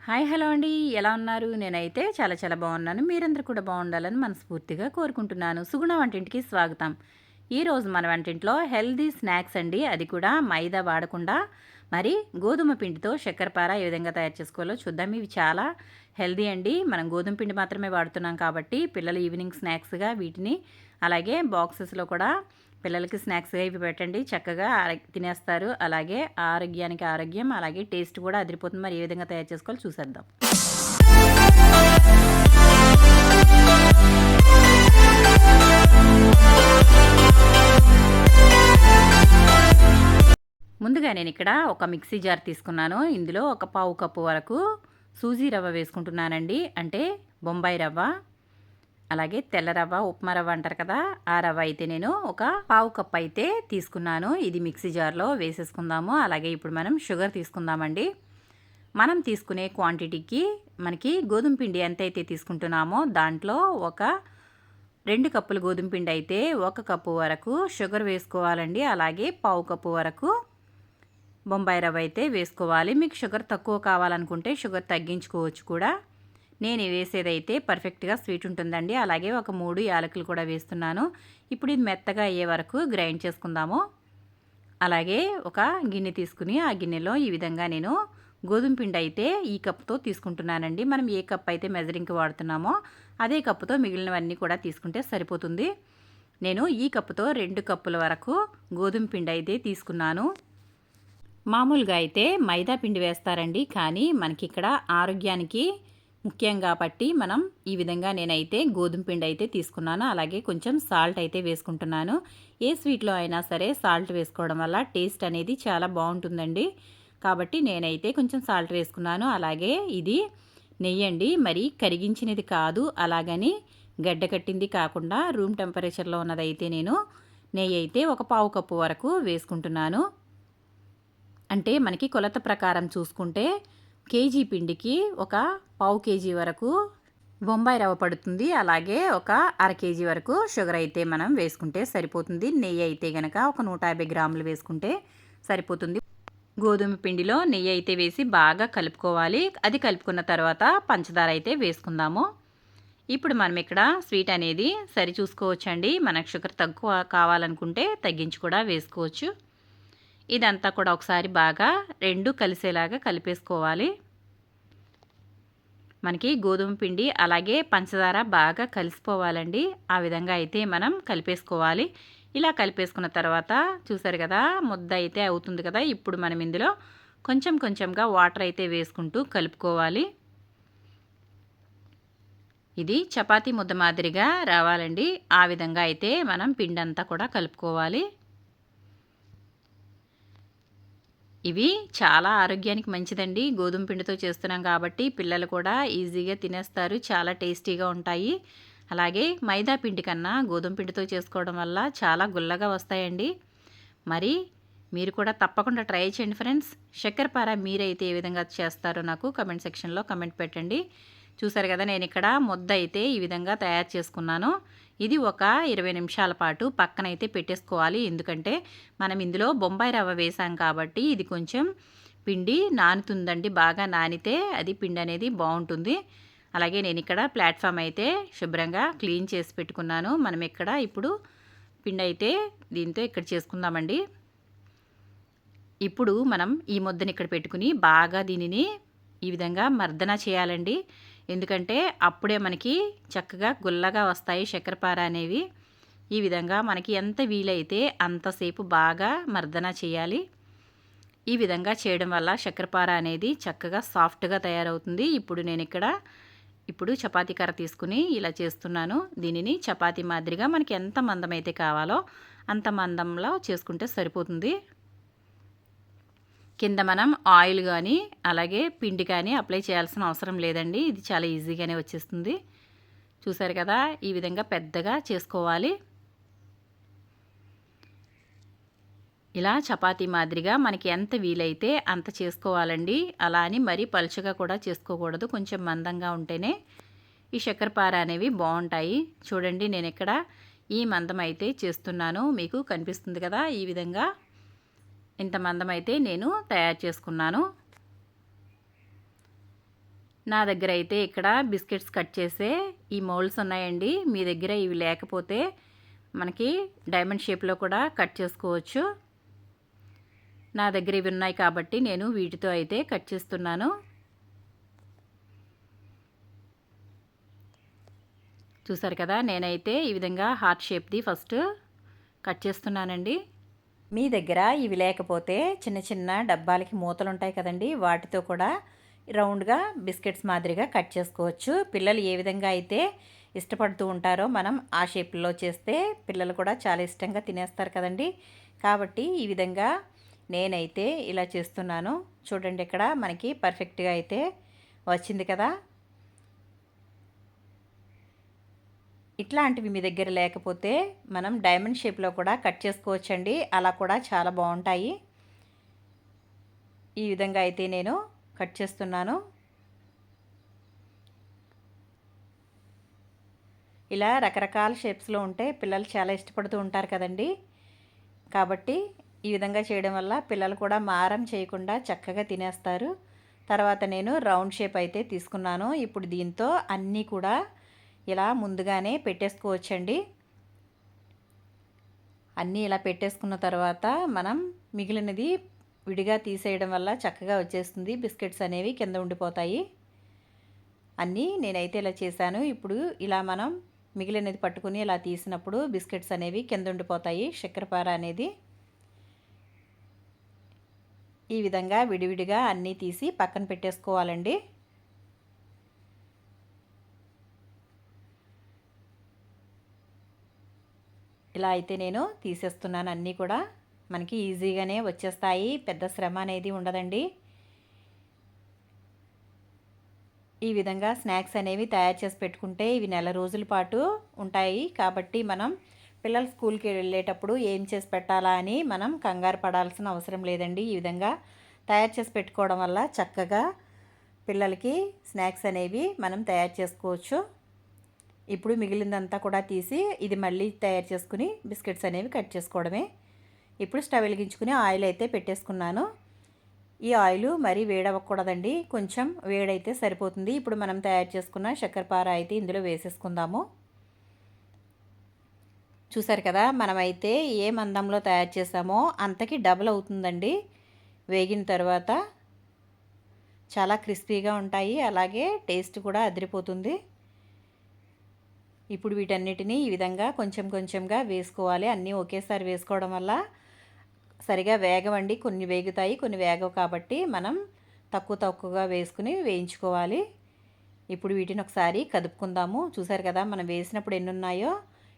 Hi hello అండి. ఎలా ఉన్నారు? నేనైతే చాలా చాలా బాగున్నాను. మీరందరూ కూడా బాగుండాలని మనస్ఫూర్తిగా కోరుకుంటున్నాను. సుగుణ వంటింటికి స్వాగతం. ఈరోజు మన వంటింట్లో హెల్దీ స్నాక్స్ అండి. అది కూడా మైదా వాడకుండా మరి గోధుమ పిండితో చక్కెరపార ఏ విధంగా తయారు చేసుకోవాలో చూద్దాం. ఇవి చాలా హెల్దీ అండి. మనం గోధుమ పిండి మాత్రమే వాడుతున్నాం కాబట్టి పిల్లలు ఈవినింగ్ స్నాక్స్గా వీటిని అలాగే బాక్సెస్లో కూడా పిల్లలకి స్నాక్స్గా ఇవి పెట్టండి. చక్కగా తినేస్తారు. అలాగే ఆరోగ్యానికి ఆరోగ్యం, అలాగే టేస్ట్ కూడా అదిరిపోతుంది. మరి ఏ విధంగా తయారు చేసుకోవాలో చూసేద్దాం. ముందుగా నేను ఇక్కడ ఒక మిక్సీ జార్ తీసుకున్నాను. ఇందులో ఒక పావు కప్పు వరకు సూజీ రవ్వ వేసుకుంటున్నానండి. అంటే బొంబాయి రవ్వ, అలాగే తెల్ల రవ్వ, ఉప్మా రవ్వ అంటారు కదా, ఆ రవ్వ అయితే నేను ఒక పావు కప్ అయితే తీసుకున్నాను. ఇది మిక్సీ జార్లో వేసేసుకుందాము. అలాగే ఇప్పుడు మనం షుగర్ తీసుకుందామండి. మనం తీసుకునే క్వాంటిటీకి మనకి గోధుమ పిండి ఎంతైతే తీసుకుంటున్నామో దాంట్లో ఒక 2 కప్పులు గోధుమ పిండి అయితే 1 కప్పు వరకు షుగర్ వేసుకోవాలండి. అలాగే పావు కప్పు వరకు బొంబాయి రవ్వ అయితే వేసుకోవాలి. మీకు షుగర్ తక్కువ కావాలనుకుంటే షుగర్ తగ్గించుకోవచ్చు కూడా. నేను వేసేదైతే పర్ఫెక్ట్గా స్వీట్ ఉంటుందండి. అలాగే ఒక 3 యాలకులు కూడా వేస్తున్నాను. ఇప్పుడు ఇది మెత్తగా అయ్యే వరకు గ్రైండ్ చేసుకుందాము. అలాగే ఒక గిన్నె తీసుకుని ఆ గిన్నెలో ఈ విధంగా నేను గోధుమ పిండి అయితే ఈ కప్పుతో తీసుకుంటున్నానండి. మనం ఏ కప్ అయితే మెజరింగ్కి వాడుతున్నామో అదే కప్పుతో మిగిలినవన్నీ కూడా తీసుకుంటే సరిపోతుంది. నేను ఈ కప్పుతో 2 కప్పుల వరకు గోధుమ పిండి అయితే తీసుకున్నాను. మామూలుగా అయితే మైదా పిండి వేస్తారండి, కానీ మనకి ఇక్కడ ఆరోగ్యానికి ముఖ్యం కాబట్టి మనం ఈ విధంగా నేనైతే గోధుమ పిండి అయితే తీసుకున్నాను. అలాగే కొంచెం సాల్ట్ అయితే వేసుకుంటున్నాను. ఏ స్వీట్లో అయినా సరే సాల్ట్ వేసుకోవడం వల్ల టేస్ట్ అనేది చాలా బాగుంటుందండి. కాబట్టి నేనైతే కొంచెం సాల్ట్ వేసుకున్నాను. అలాగే ఇది నెయ్యి అండి, మరి కరిగించినది కాదు, అలాగని గడ్డ కట్టింది కాకుండా రూమ్ టెంపరేచర్లో ఉన్నదైతే నేను నెయ్యి అయితే ఒక పావు కప్పు వరకు వేసుకుంటున్నాను. అంటే మనకి కొలత ప్రకారం చూసుకుంటే కేజీ పిండికి ఒక పావు కేజీ వరకు బొంబాయి రవ్వ పడుతుంది. అలాగే ఒక అర కేజీ వరకు షుగర్ అయితే మనం వేసుకుంటే సరిపోతుంది. నెయ్యి అయితే కనుక ఒక 150 గ్రాములు వేసుకుంటే సరిపోతుంది. గోధుమ పిండిలో నెయ్యి అయితే వేసి బాగా కలుపుకోవాలి. అది కలుపుకున్న తర్వాత పంచదార అయితే వేసుకుందాము. ఇప్పుడు మనం ఇక్కడ స్వీట్ అనేది సరి చూసుకోవచ్చండి. మనకు షుగర్ తక్కువ కావాలనుకుంటే తగ్గించి కూడా వేసుకోవచ్చు. ఇదంతా కూడా ఒకసారి బాగా రెండు కలిసేలాగా కలిపేసుకోవాలి. మనకి గోధుమ పిండి అలాగే పంచదార బాగా కలిసిపోవాలండి. ఆ విధంగా అయితే మనం కలిపేసుకోవాలి. ఇలా కలిపేసుకున్న తర్వాత చూసారు కదా, ముద్ద అయితే అవుతుంది కదా. ఇప్పుడు మనం ఇందులో కొంచెం కొంచెంగా వాటర్ అయితే వేసుకుంటూ కలుపుకోవాలి. ఇది చపాతీ ముద్ద మాదిరిగా రావాలండి. ఆ విధంగా అయితే మనం పిండి అంతా కూడా కలుపుకోవాలి. ఇవి చాలా ఆరోగ్యానికి మంచిదండి. గోధుమ పిండితో చేస్తున్నాం కాబట్టి పిల్లలు కూడా ఈజీగా తినేస్తారు. చాలా టేస్టీగా ఉంటాయి. అలాగే మైదా పిండి కన్నా గోధుమ పిండితో చేసుకోవడం వల్ల చాలా గుల్లగా వస్తాయండి. మరి మీరు కూడా తప్పకుండా ట్రై చేయండి ఫ్రెండ్స్. చక్కెరపార మీరైతే ఏ విధంగా చేస్తారో నాకు కమెంట్ సెక్షన్లో కమెంట్ పెట్టండి. చూసారు కదా, నేను ఇక్కడ ముద్ద అయితే ఈ విధంగా తయారు చేసుకున్నాను. ఇది ఒక 20 నిమిషాల పాటు పక్కనైతే పెట్టేసుకోవాలి. ఎందుకంటే మనం ఇందులో బొంబాయి రవ్వ వేసాం కాబట్టి ఇది కొంచెం పిండి నానుతుందండి. బాగా నానితే అది పిండి అనేది బాగుంటుంది. అలాగే నేను ఇక్కడ ప్లాట్ఫామ్ అయితే శుభ్రంగా క్లీన్ చేసి పెట్టుకున్నాను. మనం ఇక్కడ ఇప్పుడు పిండి అయితే దీంతో ఇక్కడ చేసుకుందామండి. ఇప్పుడు మనం ఈ ముద్దని ఇక్కడ పెట్టుకుని బాగా దీనిని ఈ విధంగా మర్దన చేయాలండి. ఎందుకంటే అప్పుడే మనకి చక్కగా గుల్లగా వస్తాయి చక్కెరపార అనేవి. ఈ విధంగా మనకి ఎంత వీలైతే అంతసేపు బాగా మర్దన చేయాలి. ఈ విధంగా చేయడం వల్ల చక్కెరపార అనేది చక్కగా సాఫ్ట్గా తయారవుతుంది. ఇప్పుడు నేను ఇక్కడ చపాతీ కర్ర తీసుకుని ఇలా చేస్తున్నాను. దీనిని చపాతీ మాదిరిగా మనకి ఎంత మందం అయితే కావాలో అంత మందంలో చేసుకుంటే సరిపోతుంది. కింద మనం ఆయిల్ కానీ అలాగే పిండి కానీ అప్లై చేయాల్సిన అవసరం లేదండి. ఇది చాలా ఈజీగానే వచ్చేస్తుంది. చూసారు కదా, ఈ విధంగా పెద్దగా చేసుకోవాలి. ఇలా చపాతీ మాదిరిగా మనకి ఎంత వీలైతే అంత చేసుకోవాలండి. అలా అని మరీ పలుచగా కూడా చేసుకోకూడదు. కొంచెం మందంగా ఉంటేనే ఈ చక్కెరపార అనేవి బాగుంటాయి. చూడండి, నేను ఇక్కడ ఈ మందం అయితే చేస్తున్నాను. మీకు కనిపిస్తుంది కదా, ఈ విధంగా ఇంత మందం అయితే నేను తయారు చేసుకున్నాను. నా దగ్గర అయితే ఇక్కడ బిస్కెట్స్ కట్ చేసే ఈ మౌల్డ్స్ ఉన్నాయండి. మీ దగ్గర ఇవి లేకపోతే మనకి డైమండ్ షేప్లో కూడా కట్ చేసుకోవచ్చు. నా దగ్గర ఇవి ఉన్నాయి కాబట్టి నేను వీటితో అయితే కట్ చేస్తున్నాను. చూసారు కదా, నేనైతే ఈ విధంగా హార్ట్ షేప్ది ఫస్ట్ కట్ చేస్తున్నానండి. మీ దగ్గర ఇవి లేకపోతే చిన్న చిన్న డబ్బాలకి మూతలు ఉంటాయి కదండి, వాటితో కూడా రౌండ్గా బిస్కెట్స్ మాదిరిగా కట్ చేసుకోవచ్చు. పిల్లలు ఏ విధంగా అయితే ఇష్టపడుతూ ఉంటారో మనం ఆ షేప్లో చేస్తే పిల్లలు కూడా చాలా ఇష్టంగా తినేస్తారు కదండి. కాబట్టి ఈ విధంగా నేనైతే ఇలా చేస్తున్నాను. చూడండి, ఇక్కడ మనకి పర్ఫెక్ట్గా అయితే వచ్చింది కదా. ఇట్లాంటివి మీ దగ్గర లేకపోతే మనం డైమండ్ షేప్లో కూడా కట్ చేసుకోవచ్చండి. అలా కూడా చాలా బాగుంటాయి. ఈ విధంగా అయితే నేను కట్ చేస్తున్నాను. ఇలా రకరకాల షేప్స్లో ఉంటే పిల్లలు చాలా ఇష్టపడుతూ ఉంటారు కదండి. కాబట్టి ఈ విధంగా చేయడం వల్ల పిల్లలు కూడా మారం చేయకుండా చక్కగా తినేస్తారు. తర్వాత నేను రౌండ్ షేప్ అయితే తీసుకున్నాను. ఇప్పుడు దీంతో అన్నీ కూడా ఇలా ముందుగానే పెట్టేసుకోవచ్చండి. అన్నీ ఇలా పెట్టేసుకున్న తర్వాత మనం మిగిలినది విడిగా తీసేయడం వల్ల చక్కగా వచ్చేస్తుంది. బిస్కెట్స్ అనేవి కింద ఉండిపోతాయి. అన్నీ నేనైతే ఇలా చేశాను. ఇప్పుడు ఇలా మనం మిగిలినది పట్టుకుని ఇలా తీసినప్పుడు బిస్కెట్స్ అనేవి కింద ఉండిపోతాయి. చక్కెరపార అనేది ఈ విధంగా విడివిడిగా అన్నీ తీసి పక్కన పెట్టేసుకోవాలండి. ఇలా అయితే నేను తీసేస్తున్నాను. అన్నీ కూడా మనకి ఈజీగానే వచ్చేస్తాయి. పెద్ద శ్రమ అనేది ఉండదండి. ఈ విధంగా స్నాక్స్ అనేవి తయారు చేసి పెట్టుకుంటే ఇవి నెల రోజుల పాటు ఉంటాయి. కాబట్టి మనం పిల్లలు స్కూల్కి వెళ్ళేటప్పుడు ఏం చేసి పెట్టాలా అని మనం కంగారు పడాల్సిన అవసరం లేదండి. ఈ విధంగా తయారు చేసి పెట్టుకోవడం వల్ల చక్కగా పిల్లలకి స్నాక్స్ అనేవి మనం తయారు చేసుకోవచ్చు. ఇప్పుడు మిగిలిందంతా కూడా తీసి ఇది మళ్ళీ తయారు చేసుకుని బిస్కెట్స్ అనేవి కట్ చేసుకోవడమే. ఇప్పుడు స్టవ్ వెలిగించుకుని ఆయిల్ అయితే పెట్టేసుకున్నాను. ఈ ఆయిల్ మరీ వేడవ్వకూడదండి, కొంచెం వేడైతే సరిపోతుంది. ఇప్పుడు మనం తయారు చేసుకున్న చక్కెరపార అయితే ఇందులో వేసేసుకుందాము. చూసారు కదా, మనమైతే ఏ మందంలో తయారు చేసామో అంతకి డబుల్ అవుతుందండి. వేగిన తర్వాత చాలా క్రిస్పీగా ఉంటాయి, అలాగే టేస్ట్ కూడా అదిరిపోతుంది. ఇప్పుడు వీటన్నిటిని ఈ విధంగా కొంచెం కొంచెంగా వేసుకోవాలి. అన్నీ ఒకేసారి వేసుకోవడం వల్ల సరిగా వేగవండి. కొన్ని వేగుతాయి, కొన్ని వేగవు. కాబట్టి మనం తక్కువగా వేసుకుని వేయించుకోవాలి. ఇప్పుడు వీటిని ఒకసారి కదుపుకుందాము. చూసారు కదా, మనం వేసినప్పుడు ఎన్ని ఉన్నాయో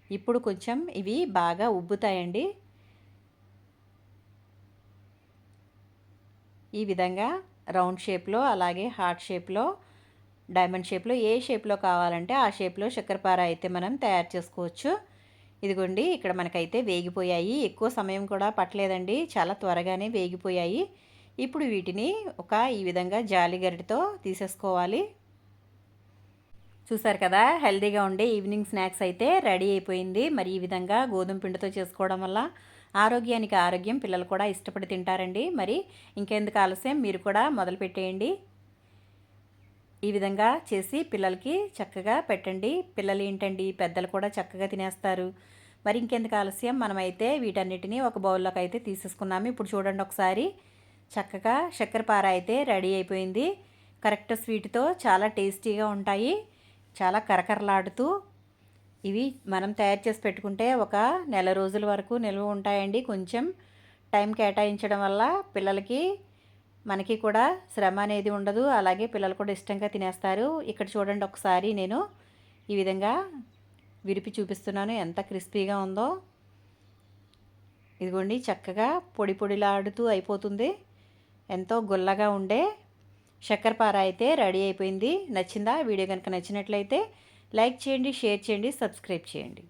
ఇప్పుడు కొంచెం ఇవి బాగా ఉబ్బుతాయండి. ఈ విధంగా రౌండ్ షేప్లో, అలాగే హార్ట్ షేప్లో, డైమండ్ షేప్లో, ఏ షేప్లో కావాలంటే ఆ షేప్లో చక్కెరపార అయితే మనం తయారు చేసుకోవచ్చు. ఇదిగోండి, ఇక్కడ మనకైతే వేగిపోయాయి. ఎక్కువ సమయం కూడా పట్టలేదండి, చాలా త్వరగానే వేగిపోయాయి. ఇప్పుడు వీటిని ఈ విధంగా జాలి గరిటతో తీసేసుకోవాలి. చూసారు కదా, హెల్తీగా ఉండే ఈవినింగ్ స్నాక్స్ అయితే రెడీ అయిపోయింది. మరి ఈ విధంగా గోధుమ పిండితో చేసుకోవడం వల్ల ఆరోగ్యానికి ఆరోగ్యం, పిల్లలు కూడా ఇష్టపడి తింటారండి. మరి ఇంకెందుకు ఆలస్యం, మీరు కూడా మొదలు పెట్టేయండి. ఈ విధంగా చేసి పిల్లలకి చక్కగా పెట్టండి. పిల్లలు ఏంటండి, పెద్దలు కూడా చక్కగా తినేస్తారు. మరి ఇంకెందుకు ఆలస్యం, మనమైతే వీటన్నిటిని ఒక బౌల్లోకి అయితే తీసేసుకున్నాము. ఇప్పుడు చూడండి ఒకసారి, చక్కగా చక్కెరపార అయితే రెడీ అయిపోయింది. కరెక్ట్ స్వీట్తో చాలా టేస్టీగా ఉంటాయి, చాలా కరకరలాడుతూ. ఇవి మనం తయారు చేసి పెట్టుకుంటే ఒక నెల రోజుల వరకు నిల్వ ఉంటాయండి. కొంచెం టైం కేటాయించడం వల్ల పిల్లలకి మనకి కూడా శ్రమ అనేది ఉండదు, అలాగే పిల్లలు కూడా ఇష్టంగా తినేస్తారు. ఇక్కడ చూడండి ఒకసారి, నేను ఈ విధంగా విరిపి చూపిస్తున్నాను ఎంత క్రిస్పీగా ఉందో. ఇదిగోండి, చక్కగా పొడి పొడిలాడుతూ అయిపోతుంది. ఎంతో గుల్లగా ఉండే చక్కెరపార అయితే రెడీ అయిపోయింది. నచ్చిందా? వీడియో కనుక నచ్చినట్లయితే లైక్ చేయండి, షేర్ చేయండి, సబ్స్క్రైబ్ చేయండి.